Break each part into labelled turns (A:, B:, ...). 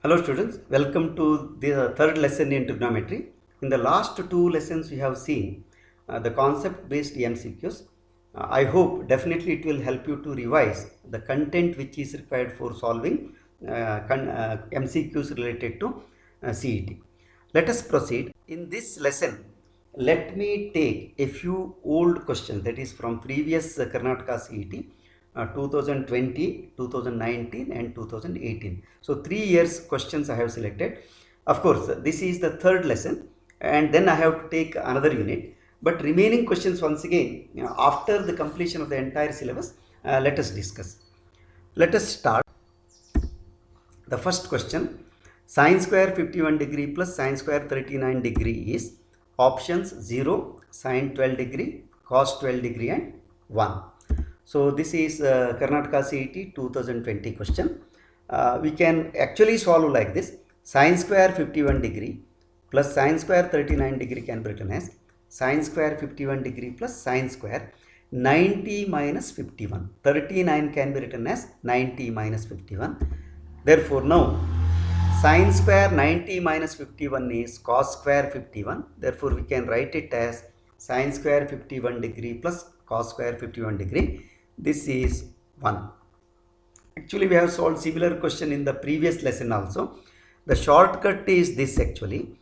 A: Hello students, welcome to the third lesson in trigonometry. In the last two lessons we have seen the concept based MCQs. I hope definitely it will help you to revise the content which is required for solving MCQs related to CET. Let us proceed. In this lesson, let me take a few old questions, that is from previous Karnataka CET 2020, 2019 and 2018. So 3 years questions I have selected. Of course, this is the third lesson and then I have to take another unit. But remaining questions once again, after the completion of the entire syllabus, let us discuss. Let us start. The first question, sine square 51 degree plus sine square 39 degree is options 0, sine 12 degree, cos 12 degree and 1. So this is Karnataka CET 2020 question. We can actually solve like this. Sine square 51 degree plus sine square 39 degree can be written as sine square 51 degree plus sine square 90 minus 51. 39 can be written as 90 minus 51. Therefore, now sine square 90 minus 51 is cos square 51. Therefore, we can write it as sine square 51 degree plus cos square 51 degree. This is 1. Actually, we have solved similar question in the previous lesson also. The shortcut is this actually.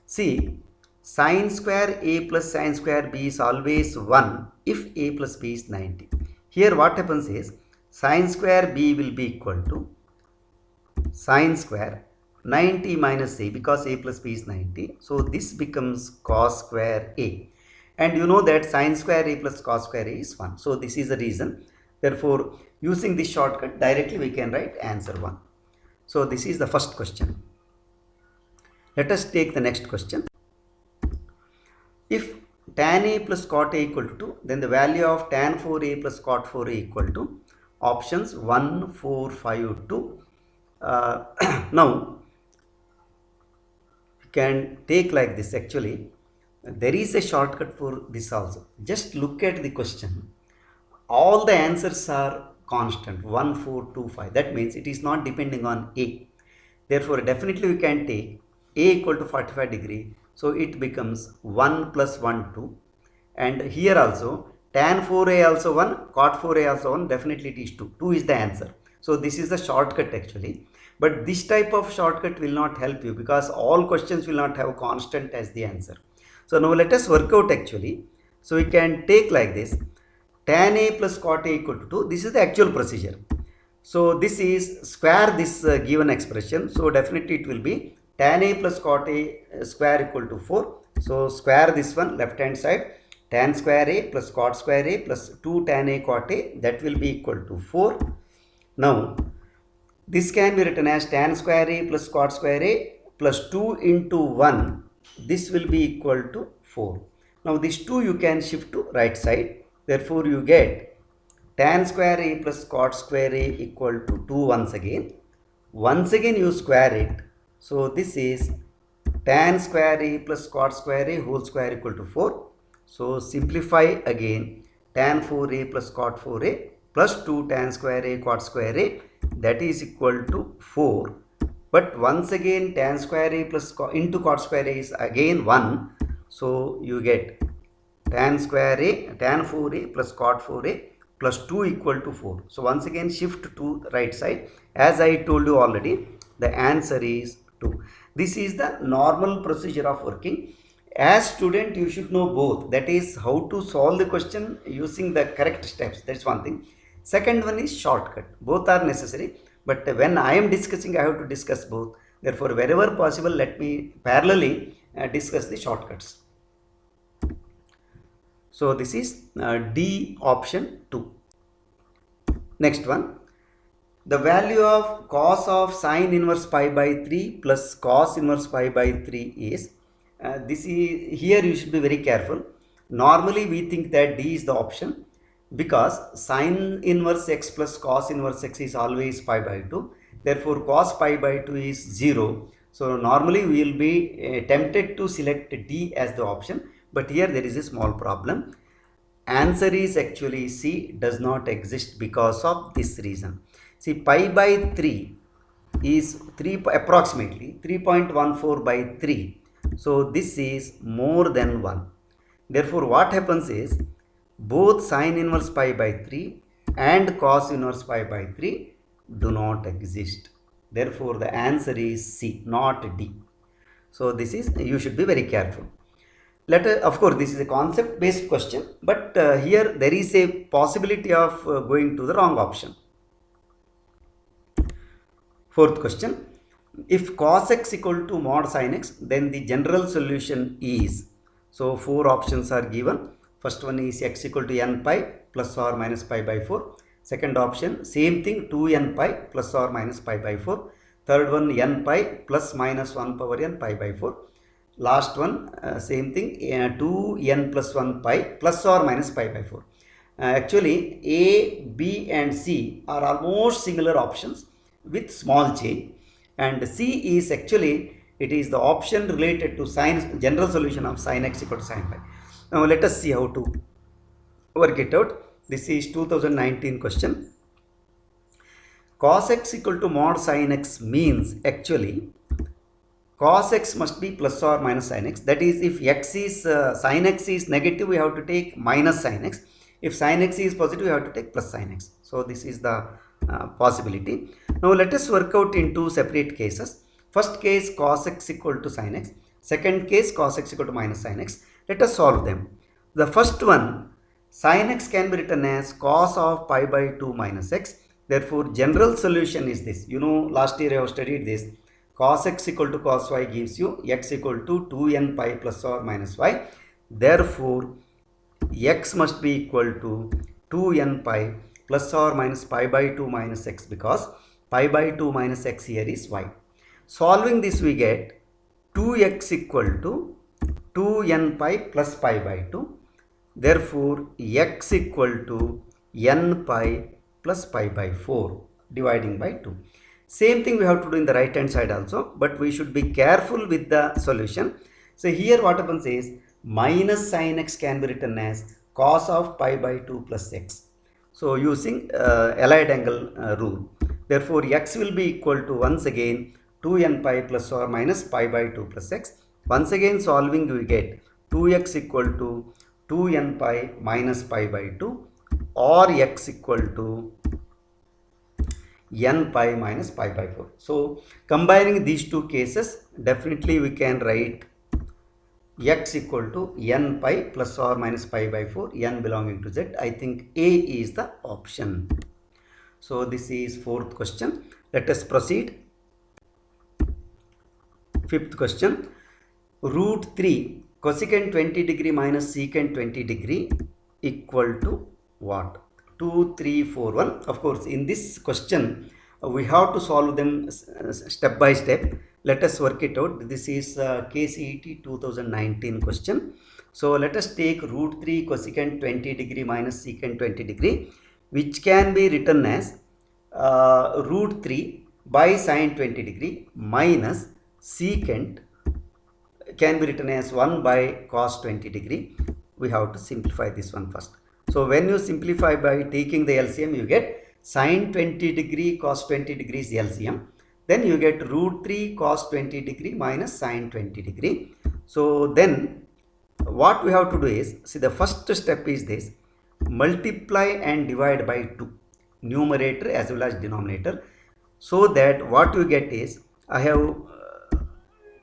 A: See, sine square a plus sine square b is always 1 if a plus b is 90. Here what happens is sine square b will be equal to sine square 90 minus a, because a plus b is 90. So this becomes cos square a. And you know that sine square a plus cos square a is 1. So this is the reason. Therefore, using this shortcut directly we can write answer 1. So this is the first question. Let us take the next question. If tan a plus cot a equal to 2, then the value of tan 4a plus cot 4a equal to options 1, 4, 5, 2. Now, you can take like this actually. There is a shortcut for this also. Just look at the question. All the answers are constant 1, 4, 2, 5. That means it is not depending on a. Therefore, definitely we can take a equal to 45 degree. So it becomes 1 plus 1, 2. And here also tan 4a also 1, cot 4a also 1. Definitely it is 2. 2 is the answer. So this is the shortcut actually. But this type of shortcut will not help you because all questions will not have constant as the answer. So now let us work out actually. So we can take like this. Tan a plus cot a equal to 2. This is the actual procedure. So this is square this given expression. So definitely it will be tan a plus cot a square equal to 4. So square this one left hand side. Tan square a plus cot square a plus 2 tan a cot a, that will be equal to 4. Now this can be written as tan square a plus cot square a plus 2 into 1. This will be equal to 4. Now this 2 you can shift to right side. Therefore you get tan square a plus cot square a equal to 2 once again. Once again you square it. So this is tan square a plus cot square a whole square equal to 4. So simplify again, tan 4a plus cot 4a plus 2 tan square a cot square a, that is equal to 4. But once again tan square a plus into cot square a is again 1. So you get tan square a, tan 4a plus cot 4a plus 2 equal to 4. So once again shift to right side. As I told you already, the answer is 2. This is the normal procedure of working. As student you should know both, that is how to solve the question using the correct steps. That's one thing. Second one is shortcut. Both are necessary, but when I am discussing I have to discuss both. Therefore wherever possible let me parallelly discuss the shortcuts. So this is D option 2. Next one. The value of cos of sine inverse pi by 3 plus cos inverse pi by 3 is, this is, here you should be very careful. Normally we think that D is the option because sine inverse x plus cos inverse x is always pi by 2. Therefore cos pi by 2 is 0. So normally we will be tempted to select D as the option, but here there is a small problem. Answer is actually C, does not exist because of this reason. See, pi by 3 is approximately 3.14 by 3. So this is more than 1. Therefore, what happens is both sine inverse pi by 3 and cos inverse pi by 3 do not exist. Therefore, the answer is C, not D. So this is, you should be very careful. Of course, this is a concept based question, but here there is a possibility of going to the wrong option. Fourth question, if cos x equal to mod sin x, then the general solution is, so 4 options are given. First one is x equal to n pi plus or minus pi by 4. Second option, same thing, 2n pi plus or minus pi by 4. Third one, n pi plus minus 1 power n pi by 4. Last one, same thing, 2n plus 1 pi plus or minus pi by 4. Actually, A, B and C are almost similar options with small change, and C is actually, it is the option related to general solution of sin x equal to sin pi. Now let us see how to work it out. This is 2019 question. Cos x equal to mod sin x means actually cos x must be plus or minus sin x. That is, if x is sin x is negative, we have to take minus sin x. If sin x is positive, we have to take plus sin x. So this is the possibility. Now let us work out into separate cases. First case, cos x equal to sin x. Second case, cos x equal to minus sin x. Let us solve them. The first one, sin x can be written as cos of pi by 2 minus x. Therefore, general solution is this. You know, last year I have studied this. Cos x equal to cos y gives you x equal to 2n pi plus or minus y. Therefore, x must be equal to 2n pi plus or minus pi by 2 minus x, because pi by 2 minus x here is y. Solving this, we get 2x equal to 2n pi plus pi by 2. Therefore, x equal to n pi plus pi by 4 dividing by 2. Same thing we have to do in the right hand side also, but we should be careful with the solution. So here what happens is minus sin x can be written as cos of pi by 2 plus x. So using allied angle rule. Therefore, x will be equal to once again 2n pi plus or minus pi by 2 plus x. Once again solving, we get 2x equal to 2n pi minus pi by 2 or x equal to n pi minus pi by 4. So combining these two cases, definitely we can write x equal to n pi plus or minus pi by 4, n belonging to z. I think A is the option. So this is fourth question. Let us proceed. Fifth question. Root 3 cosecant 20 degree minus secant 20 degree equal to what? 2, 3, 4, 1. Of course, in this question, we have to solve them step by step. Let us work it out. This is KCET 2019 question. So let us take root 3 cosecant 20 degree minus secant 20 degree, which can be written as root 3 by sine 20 degree minus secant can be written as 1 by cos 20 degree. We have to simplify this one first. So when you simplify by taking the LCM, you get sine 20 degree cos 20 degrees LCM. Then you get root 3 cos 20 degree minus sine 20 degree. So then what we have to do is, see, the first step is this: multiply and divide by 2, numerator as well as denominator. So that what you get is, I have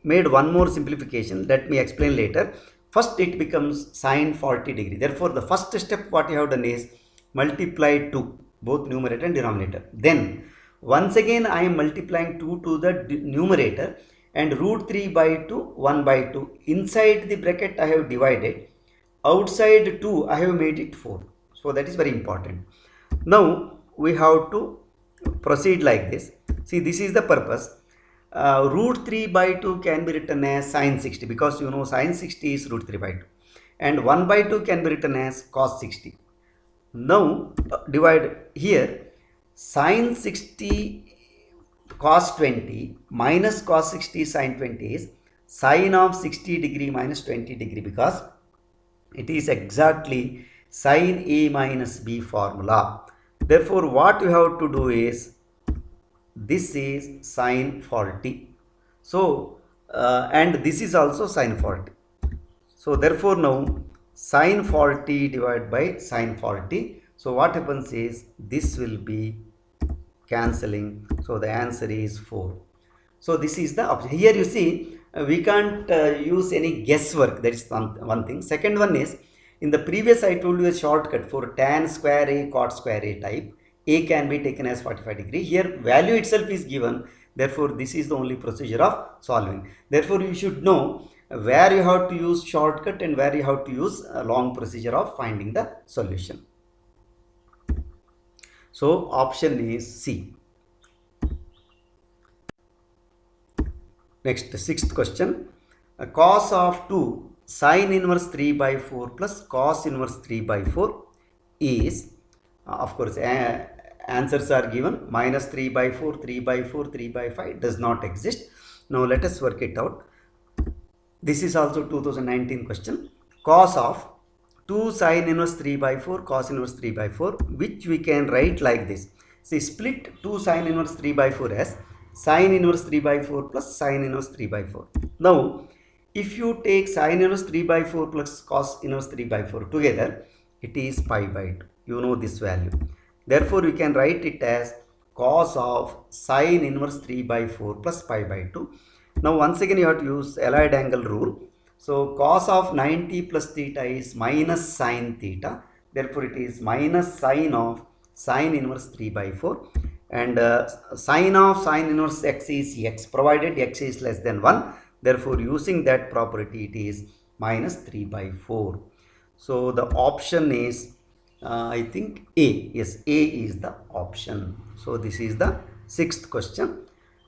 A: made one more simplification. Let me explain later. First it becomes sine 40 degree. Therefore, the first step what you have done is multiply 2, both numerator and denominator. Then once again I am multiplying 2 to the numerator, and root 3 by 2, 1 by 2. Inside the bracket I have divided. Outside 2 I have made it 4. So that is very important. Now we have to proceed like this. See, this is the purpose. Root 3 by 2 can be written as sine 60, because you know sine 60 is root 3 by 2, and 1 by 2 can be written as cos 60. Now divide here, sine 60 cos 20 minus cos 60 sine 20 is sine of 60 degree minus 20 degree, because it is exactly sine A minus B formula. Therefore, what you have to do is this is sine 40. So, and this is also sine 40. So, therefore, now sine 40 divided by sine 40. So, what happens is this will be cancelling. So, the answer is 4. So, this is the option. Here you see we can't use any guesswork. That is one thing. Second one is, in the previous I told you a shortcut for tan square A cot square A type. A can be taken as 45 degree. Here value itself is given. Therefore, this is the only procedure of solving. Therefore, you should know where you have to use shortcut and where you have to use a long procedure of finding the solution. So, option is C. Next, sixth question. Cos of 2 sin inverse 3 by 4 plus cos inverse 3 by 4 is, of course, answers are given. Minus 3 by 4, 3 by 4, 3 by 5 does not exist. Now, let us work it out. This is also 2019 question. Cos of 2 sin inverse 3 by 4 cos inverse 3 by 4, which we can write like this. See, split 2 sin inverse 3 by 4 as sin inverse 3 by 4 plus sin inverse 3 by 4. Now, if you take sin inverse 3 by 4 plus cos inverse 3 by 4 together, it is pi by 2. You know this value. Therefore, we can write it as cos of sin inverse 3 by 4 plus pi by 2. Now, once again, you have to use Allied angle rule. So, cos of 90 plus theta is minus sin theta. Therefore, it is minus sin of sin inverse 3 by 4. And sin of sin inverse x is x, provided x is less than 1. Therefore, using that property, it is minus 3 by 4. So, the option is, I think A. Yes, A is the option. So, this is the sixth question.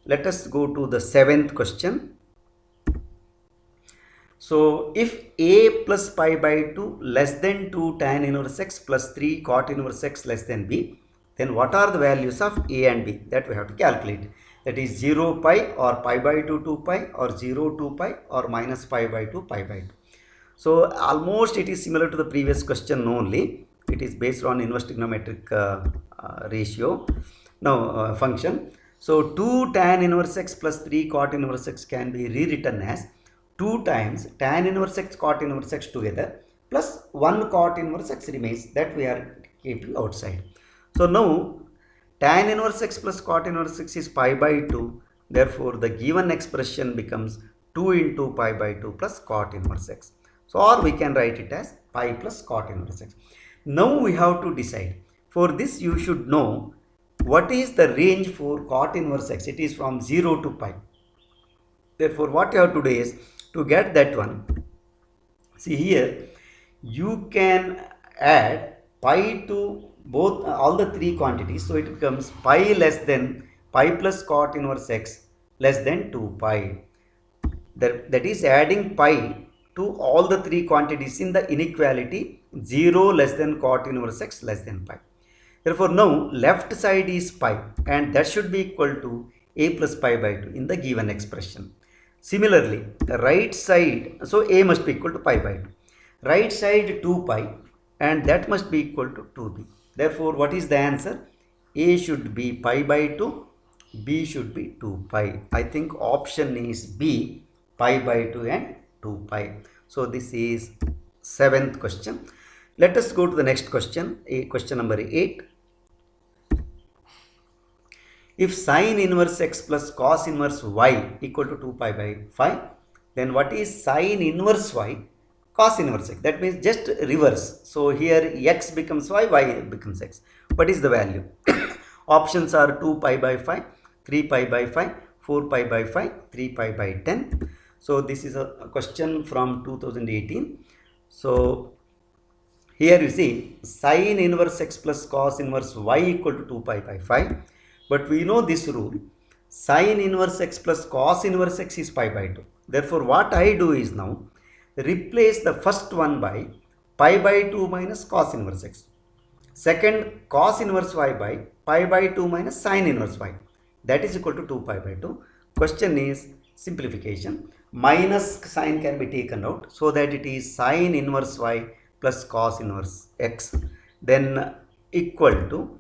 A: Let us go to the seventh question. So, if A plus pi by 2 less than 2 tan inverse x plus 3 cot inverse x less than B, then what are the values of A and B? That we have to calculate. That is 0 pi or pi by 2 2 pi or 0 2 pi or minus pi by 2 pi by 2. So, almost it is similar to the previous question only. It is based on inverse trigonometric ratio. Now, function. So, 2 tan inverse x plus 3 cot inverse x can be rewritten as 2 times tan inverse x cot inverse x together plus 1 cot inverse x remains, that we are keeping outside. So, now tan inverse x plus cot inverse x is pi by 2. Therefore, the given expression becomes 2 into pi by 2 plus cot inverse x. So, or we can write it as pi plus cot inverse x. Now, we have to decide. For this, you should know what is the range for cot inverse x. It is from 0 to pi. Therefore, what you have to do is, to get that one, see here, you can add pi to both all the three quantities. So, it becomes pi less than pi plus cot inverse x less than 2 pi. That is adding pi to all the three quantities in the inequality 0 less than cot inverse x less than pi. Therefore, now left side is pi and that should be equal to a plus pi by 2 in the given expression. Similarly, the right side, so a must be equal to pi by 2. Right side 2 pi and that must be equal to 2b. Therefore, what is the answer? A should be pi by 2, B should be 2 pi. I think option is B, pi by 2 and 2 pi. So, this is seventh question. Let us go to the next question, question number 8. If sin inverse x plus cos inverse y equal to 2 pi by 5, then what is sin inverse y, cos inverse x? That means just reverse. So, here x becomes y, y becomes x. What is the value? Options are 2 pi by 5, 3 pi by 5, 4 pi by 5, 3 pi by 10. So, this is a question from 2018. So, here you see sin inverse x plus cos inverse y equal to 2 pi by 5. But we know this rule, sin inverse x plus cos inverse x is pi by 2. Therefore, what I do is now replace the first one by pi by 2 minus cos inverse x. Second, cos inverse y by pi by 2 minus sin inverse y. That is equal to 2 pi by 2. Question is simplification. Minus sign can be taken out so that it is sin inverse y plus cos inverse x. Then equal to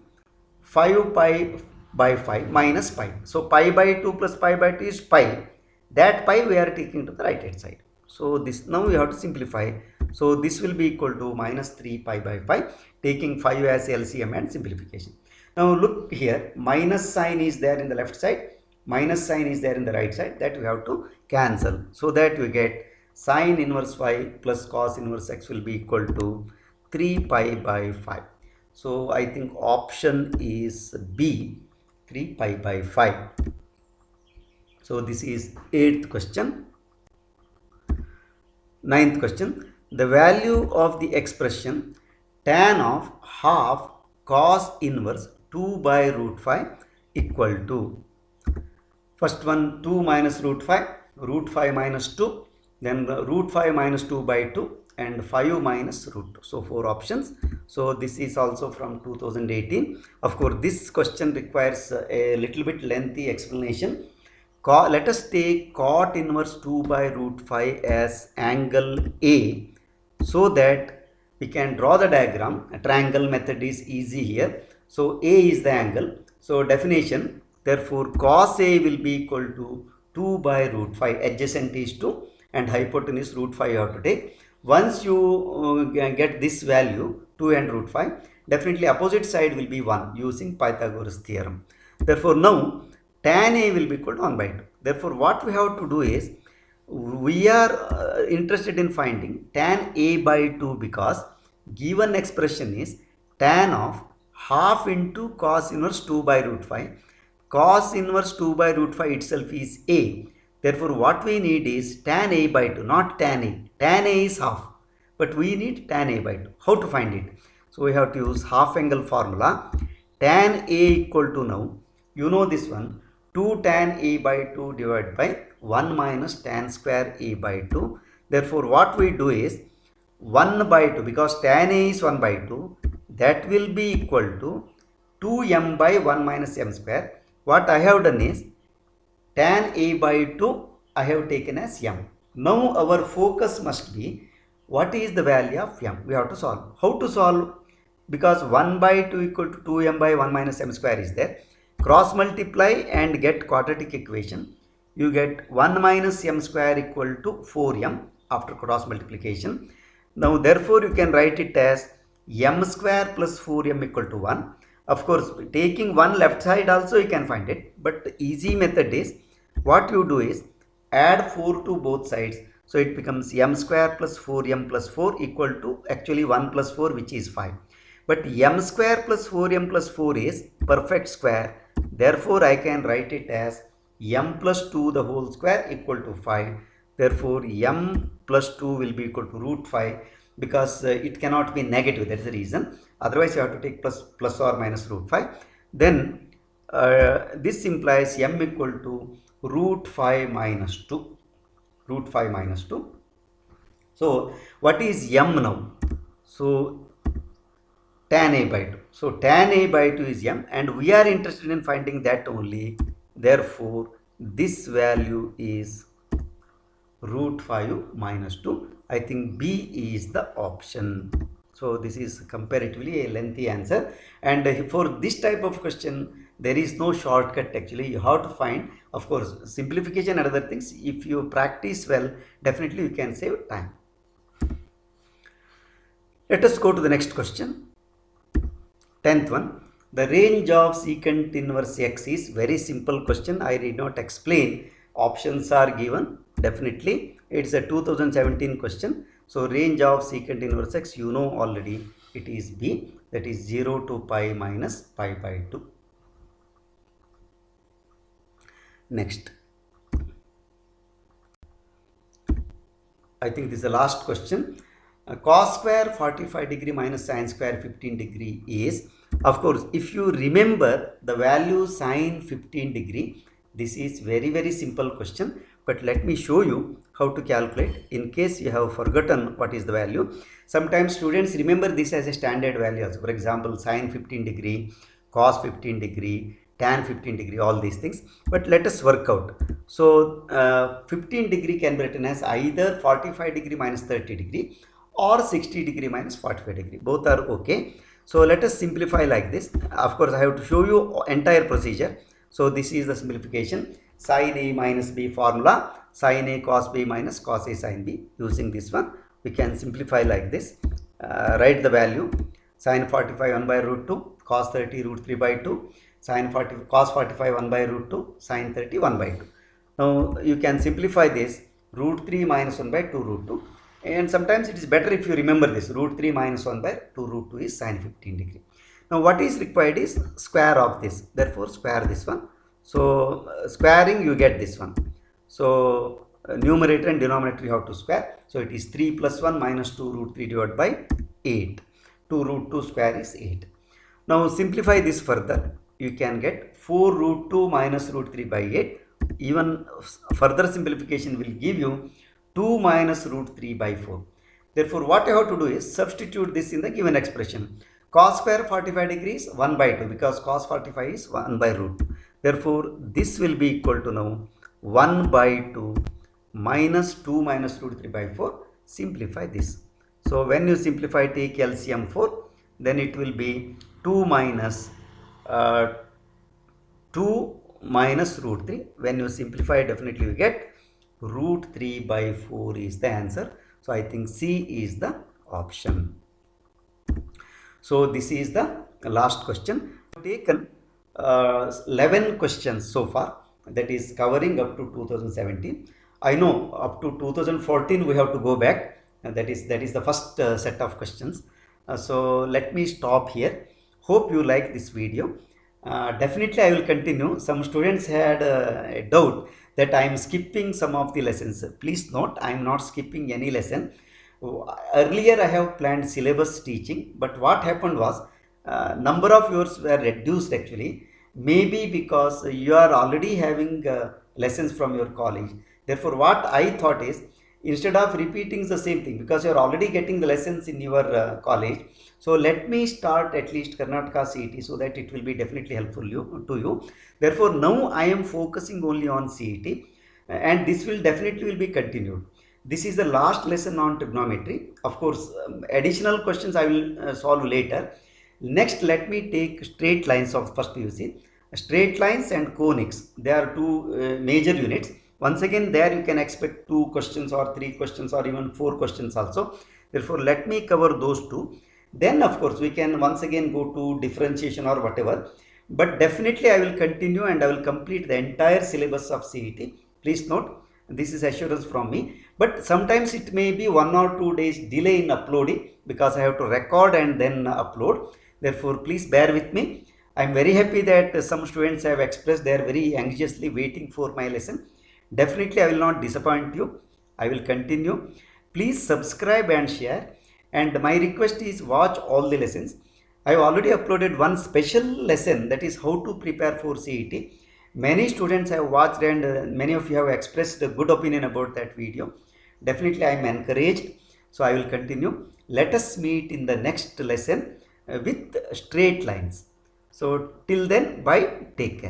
A: 5 pi by 5 minus pi. So pi by 2 plus pi by 2 is pi. That pi we are taking to the right hand side. So this now we have to simplify. So this will be equal to minus 3 pi by 5, taking 5 as LCM and simplification. Now look here, minus sign is there in the left side, minus sign is there in the right side, that we have to cancel. So that we get sin inverse y plus cos inverse x will be equal to 3 pi by 5. So I think option is B, 3 pi by 5. So this is 8th question. 9th question, the value of the expression tan of half cos inverse 2 by root 5 equal to, first one 2 minus root 5 minus 2, then root 5 minus 2 by 2 and 5 minus root 2. So 4 options. So this is also from 2018. Of course this question requires a little bit lengthy explanation. Let us take cot inverse 2 by root 5 as angle A, so that we can draw the diagram. A triangle method is easy here. So A is the angle. So definition, therefore cos A will be equal to 2 by root 5. Adjacent is 2 and hypotenuse root 5 you have to take. Once you get this value 2 and root 5, definitely opposite side will be 1 using Pythagoras theorem. Therefore now tan A will be equal to 1 by 2. Therefore what we have to do is, we are interested in finding tan A by 2, because given expression is tan of half into cos inverse 2 by root 5. Cos inverse 2 by root 5 itself is A. Therefore what we need is tan A by 2, not tan A. Tan A is half, but we need tan A by 2. How to find it? So we have to use half angle formula. Tan A equal to, now you know this one, 2 tan A by 2 divided by 1 minus tan square A by 2. Therefore what we do is 1 by 2, because tan A is 1 by 2, that will be equal to 2m by 1 minus m square. What I have done is tan A by 2 I have taken as m. Now our focus must be, what is the value of m? We have to solve. How to solve? Because 1 by 2 equal to 2m by 1 minus m square is there. Cross multiply and get quadratic equation. You get 1 minus m square equal to 4m after cross multiplication. Now therefore you can write it as m square plus 4m equal to 1. Of course taking 1 left side also you can find it, but the easy method is, what you do is add 4 to both sides. So it becomes m square plus 4m plus 4 equal to actually 1 plus 4, which is 5. But m square plus 4m plus 4 is perfect square. Therefore I can write it as m plus 2 the whole square equal to 5. Therefore m plus 2 will be equal to root 5, because it cannot be negative. That is the reason. Otherwise you have to take plus or minus root 5. Then this implies m equal to root 5 minus 2. Root 5 minus 2. So what is m now? So tan A by 2. So tan A by 2 is m, and we are interested in finding that only. Therefore this value is root 5 minus 2. I think B is the option. So this is comparatively a lengthy answer, and for this type of question there is no shortcut. Actually you have to find, of course, simplification and other things. If you practice well, definitely you can save time. Let us go to the next question. 10th one. The range of secant inverse x is very simple question. I did not explain. Options are given. Definitely it's a 2017 question. So range of secant inverse x, you know already, it is B, that is 0 to pi minus pi by 2. Next, I think this is the last question. Cos square 45 degree minus sin square 15 degree is, of course, if you remember the value sin 15 degree, this is very simple question, but let me show you how to calculate in case you have forgotten what is the value. Sometimes students remember this as a standard value also. For example, sin 15 degree, cos 15 degree, tan 15 degree, all these things. But let us work out. So 15 degree can be written as either 45 degree minus 30 degree or 60 degree minus 45 degree. Both are okay. So let us simplify like this. Of course, I have to show you entire procedure. So this is the simplification. Sin A minus B formula. Sin A cos B minus cos A sin B. Using this one, we can simplify like this. Write the value. Sin 45 1 by root 2. Cos 30 root 3 by 2. Sin 40 cos 45 1 by root 2. Sin 30 1 by 2. Now you can simplify this. Root 3 minus 1 by 2 root 2. And sometimes it is better if you remember this. Root 3 minus 1 by 2 root 2 is sin 15 degree. Now what is required is square of this. Therefore square this one. So squaring you get this one. So numerator and denominator you have to square. So it is 3 plus 1 minus 2 root 3 divided by 8. 2 root 2 square is 8. Now simplify this further. You can get 4 root 2 minus root 3 by 8. Even further simplification will give you 2 minus root 3 by 4. Therefore, what I have to do is substitute this in the given expression. Cos square 45 degrees 1 by 2, because cos 45 is 1 by root 2. Therefore, this will be equal to now 1 by 2 minus 2 minus root 3 by 4. Simplify this. So, when you simplify, take LCM 4, then it will be 2 minus 2 minus root 3. When you simplify, definitely you get root 3 by 4 is the answer. So I think C is the option. So this is the last question. Taken 11 questions so far, that is covering up to 2017. I know up to 2014 we have to go back, and that is the first set of questions. So let me stop here. Hope you like this video. Definitely I will continue. Some students had a doubt that I am skipping some of the lessons. Please note, I am not skipping any lesson. Earlier I have planned syllabus teaching, but what happened was number of yours were reduced actually. Maybe because you are already having lessons from your college. Therefore what I thought is, instead of repeating the same thing, because you are already getting the lessons in your college, so let me start at least Karnataka CET, so that it will be definitely helpful to you. Therefore now I am focusing only on CET, and this will definitely be continued. This is the last lesson on trigonometry. Of course, additional questions I will solve later. Next, let me take straight lines of first PUC. Straight lines and conics, they are two major units. Once again, there you can expect 2 questions or 3 questions or even 4 questions also. Therefore, let me cover those 2. Then, of course, we can once again go to differentiation or whatever. But definitely, I will continue and I will complete the entire syllabus of CET. Please note, this is assurance from me. But sometimes it may be 1 or 2 days delay in uploading, because I have to record and then upload. Therefore, please bear with me. I am very happy that some students have expressed they are very anxiously waiting for my lesson. Definitely I will not disappoint you. I will continue. Please subscribe and share. And my request is watch all the lessons. I have already uploaded one special lesson, that is how to prepare for CET. Many students have watched and many of you have expressed a good opinion about that video. Definitely I am encouraged. So I will continue. Let us meet in the next lesson with straight lines. So till then, bye, take care.